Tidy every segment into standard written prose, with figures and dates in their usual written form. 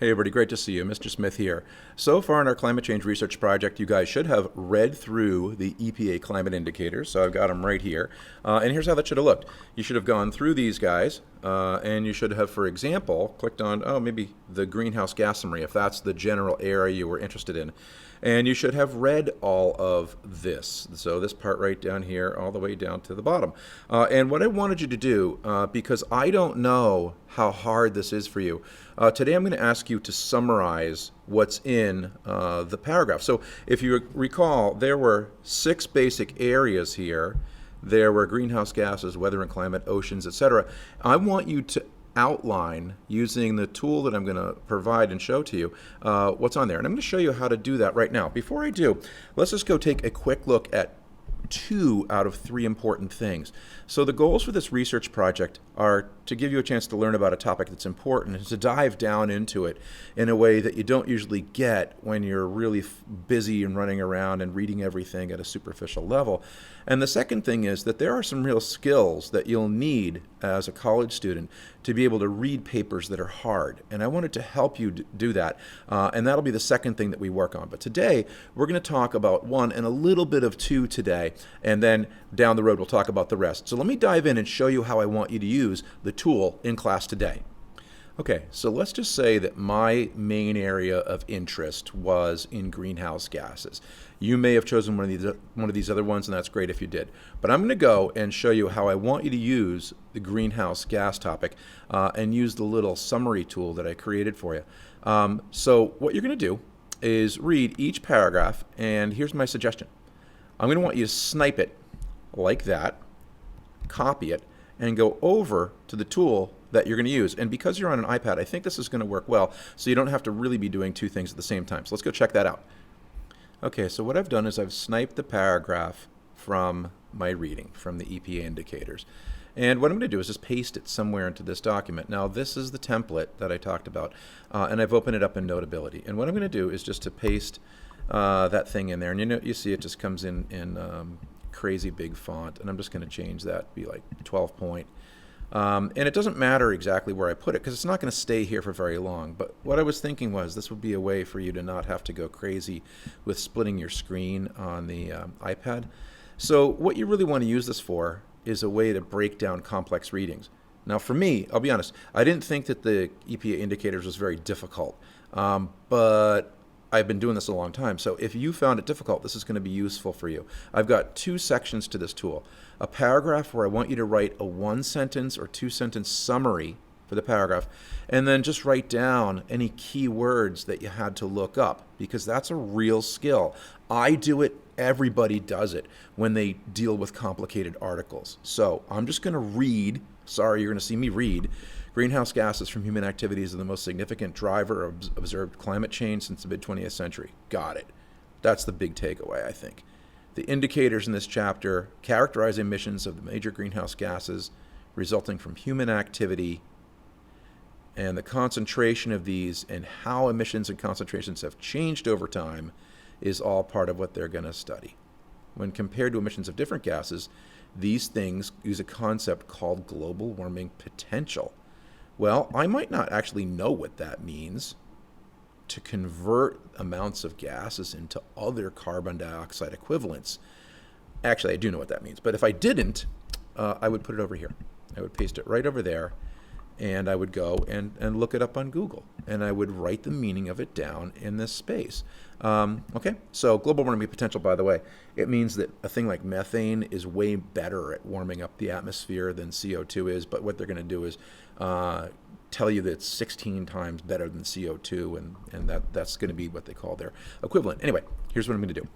Hey everybody, great to see you. Mr. Smith here. So far in our climate change research project, you guys should have read through the EPA climate indicators. So I've got them right here. And here's how that should have looked. You should have gone through these guys, and you should have, for example, clicked on, maybe the greenhouse gas summary, if that's the general area you were interested in. And you should have read all of this. So this part right down here, all the way down to the bottom. And what I wanted you to do, because I don't know how hard this is for you, today I'm going to ask you to summarize what's in the paragraph. So if you recall, there were 6 basic areas here. There were greenhouse gases, weather and climate, oceans, etc. I want you to outline, using the tool that I'm going to provide and show to you, what's on there. And I'm going to show you how to do that right now. Before I do, let's just go take a quick look at 2 out of 3 important things. So the goals for this research project are to give you a chance to learn about a topic that's important and to dive down into it in a way that you don't usually get when you're really busy and running around and reading everything at a superficial level. And the second thing is that there are some real skills that you'll need as a college student to be able to read papers that are hard. And I wanted to help you do that. And that'll be the second thing that we work on. But today, we're going to talk about 1 and a little bit of 2 today. And then down the road, we'll talk about the rest. So let me dive in and show you how I want you to use the tool in class today. Okay, so let's just say that my main area of interest was in greenhouse gases. You may have chosen one of these other ones, and that's great if you did. But I'm going to go and show you how I want you to use the greenhouse gas topic and use the little summary tool that I created for you. So what you're going to do is read each paragraph, and here's my suggestion. I'm going to want you to snipe it like that, copy it, and go over to the tool that you're going to use. And because you're on an iPad, I think this is going to work well, so you don't have to really be doing 2 things at the same time. So let's go check that out. Okay, so what I've done is I've sniped the paragraph from my reading, from the EPA indicators. And what I'm going to do is just paste it somewhere into this document. Now, this is the template that I talked about, and I've opened it up in Notability. And what I'm going to do is just to paste that thing in there. And you see it just comes in crazy big font, and I'm just going to change that, be like 12 point. And it doesn't matter exactly where I put it because it's not going to stay here for very long. But what I was thinking was this would be a way for you to not have to go crazy with splitting your screen on the iPad. So what you really want to use this for is a way to break down complex readings. Now for me, I'll be honest, I didn't think that the EPA indicators was very difficult, but I've been doing this a long time, so if you found it difficult, this is going to be useful for you. I've got 2 sections to this tool. A paragraph where I want you to write a 1-sentence or 2-sentence summary for the paragraph, and then just write down any key words that you had to look up, because that's a real skill. I do it, everybody does it when they deal with complicated articles. So I'm just going to read, sorry, you're going to see me read, greenhouse gases from human activities are the most significant driver of observed climate change since the mid-20th century. Got it. That's the big takeaway, I think. The indicators in this chapter characterize emissions of the major greenhouse gases resulting from human activity, and the concentration of these and how emissions and concentrations have changed over time is all part of what they're going to study. When compared to emissions of different gases, these things use a concept called global warming potential. Well, I might not actually know what that means, to convert amounts of gases into other carbon dioxide equivalents. Actually, I do know what that means, but if I didn't, I would put it over here. I would paste it right over there, and I would go and look it up on Google, and I would write the meaning of it down in this space. Okay, so global warming potential, by the way, it means that a thing like methane is way better at warming up the atmosphere than CO2 is, but what they're going to do is tell you that it's 16 times better than CO2, and that's going to be what they call their equivalent. Anyway, here's what I'm going to do.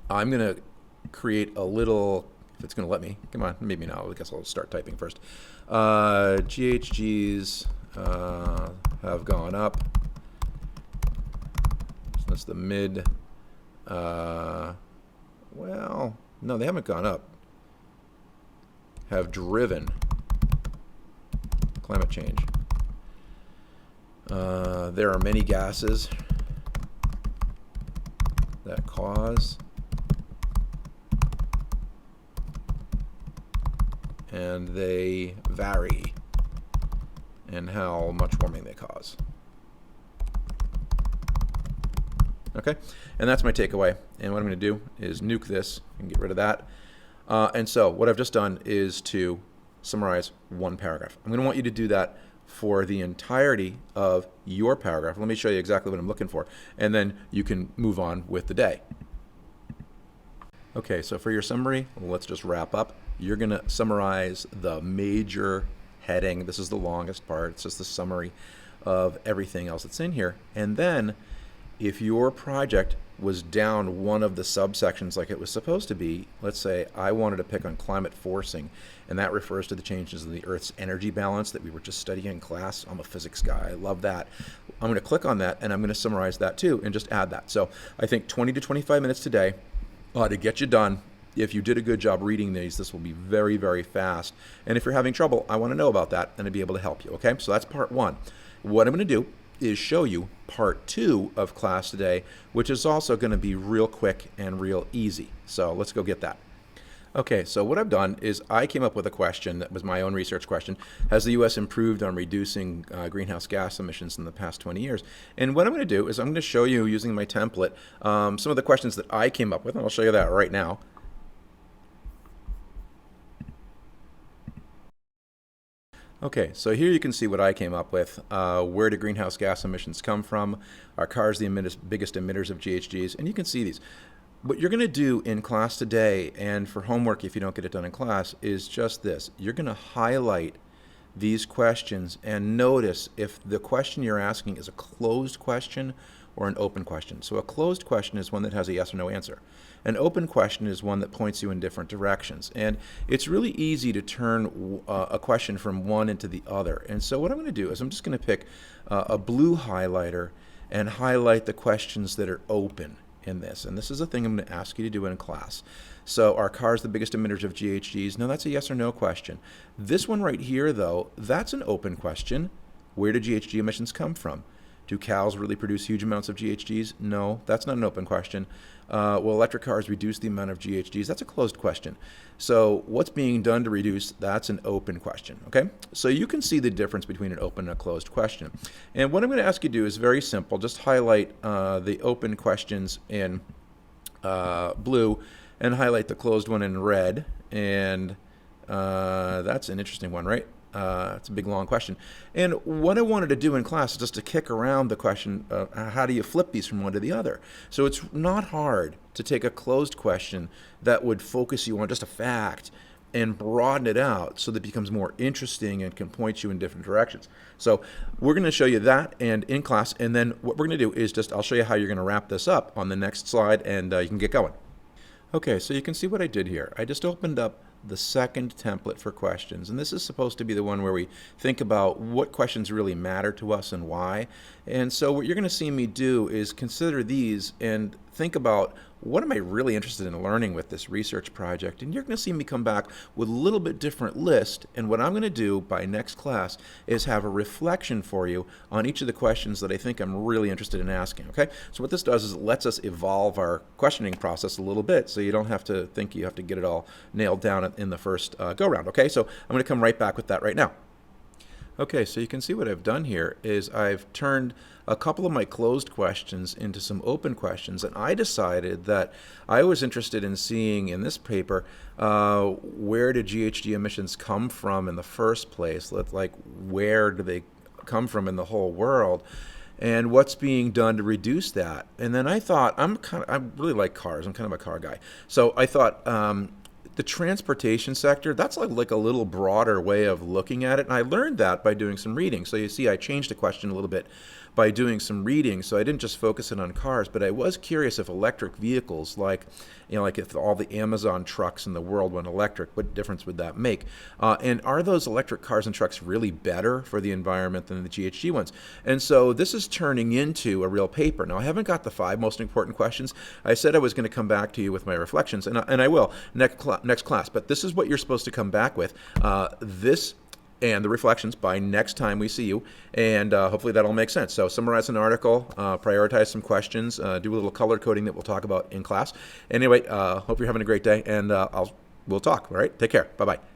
I'm going to create a little, if it's going to let me, come on, maybe now, I guess I'll start typing first. GHGs have gone up. So that's the mid, well, no, they haven't gone up. Have driven climate change. There are many gases that cause, and they vary in how much warming they cause. Okay, and that's my takeaway. And what I'm going to do is nuke this and get rid of that. And so what I've just done is to summarize one paragraph. I'm going to want you to do that for the entirety of your paragraph. Let me show you exactly what I'm looking for, and then you can move on with the day. Okay, so for your summary, let's just wrap up. You're going to summarize the major heading. This is the longest part. It's just the summary of everything else that's in here. And then if your project was down one of the subsections like it was supposed to be, let's say I wanted to pick on climate forcing, and that refers to the changes in the Earth's energy balance that we were just studying in class. I'm a physics guy. I love that. I'm going to click on that, and I'm going to summarize that too and just add that. So I think 20 to 25 minutes today to get you done. If you did a good job reading these, this will be very, very fast. And if you're having trouble, I want to know about that and I'd be able to help you, okay? So that's part one. What I'm going to do is show you part two of class today, which is also going to be real quick and real easy. So let's go get that. Okay, so what I've done is I came up with a question that was my own research question. Has the U.S. improved on reducing greenhouse gas emissions in the past 20 years? And what I'm going to do is I'm going to show you using my template some of the questions that I came up with, and I'll show you that right now. Okay, so here you can see what I came up with. Where do greenhouse gas emissions come from? Are cars the biggest emitters of GHGs? And you can see these. What you're going to do in class today, and for homework if you don't get it done in class, is just this. You're going to highlight these questions and notice if the question you're asking is a closed question or an open question. So a closed question is one that has a yes or no answer. An open question is one that points you in different directions. And it's really easy to turn a question from one into the other. And so what I'm going to do is I'm just going to pick a blue highlighter and highlight the questions that are open in this. And this is a thing I'm going to ask you to do in class. So are cars the biggest emitters of GHGs? No, that's a yes or no question. This one right here, though, that's an open question. Where do GHG emissions come from? Do cows really produce huge amounts of GHGs? No, that's not an open question. Will electric cars reduce the amount of GHGs? That's a closed question. So what's being done to reduce? That's an open question, okay? So you can see the difference between an open and a closed question. And what I'm going to ask you to do is very simple. Just highlight the open questions in blue and highlight the closed one in red. And that's an interesting one, right? It's a big, long question. And what I wanted to do in class is just to kick around the question, how do you flip these from one to the other? So it's not hard to take a closed question that would focus you on just a fact and broaden it out so that it becomes more interesting and can point you in different directions. So we're going to show you that and in class, and then what we're going to do is I'll show you how you're going to wrap this up on the next slide, and you can get going. Okay, so you can see what I did here. I just opened up the second template for questions, and this is supposed to be the one where we think about what questions really matter to us and why. And so what you're going to see me do is consider these and think about, what am I really interested in learning with this research project? And you're going to see me come back with a little bit different list, and what I'm going to do by next class is have a reflection for you on each of the questions that I think I'm really interested in asking, okay? So what this does is it lets us evolve our questioning process a little bit, so you don't have to think you have to get it all nailed down in the first go-round, okay? So I'm going to come right back with that right now. Okay, so you can see what I've done here is I've turned a couple of my closed questions into some open questions, and I decided that I was interested in seeing in this paper where did GHG emissions come from in the first place, like where do they come from in the whole world, and what's being done to reduce that. And then I thought, I really like cars, I'm kind of a car guy, so I thought the transportation sector, that's like a little broader way of looking at it, and I learned that by doing some reading. So you see I changed the question a little bit by doing some reading, so I didn't just focus it on cars, but I was curious if electric vehicles, like if all the Amazon trucks in the world went electric, what difference would that make? And are those electric cars and trucks really better for the environment than the GHG ones? And so this is turning into a real paper. Now I haven't got the 5 most important questions. I said I was going to come back to you with my reflections, and I will next class, but this is what you're supposed to come back with. This and the reflections by next time we see you, and hopefully that'll make sense. So summarize an article, prioritize some questions, do a little color coding that we'll talk about in class. Anyway, hope you're having a great day, and we'll talk. All right, take care. Bye-bye.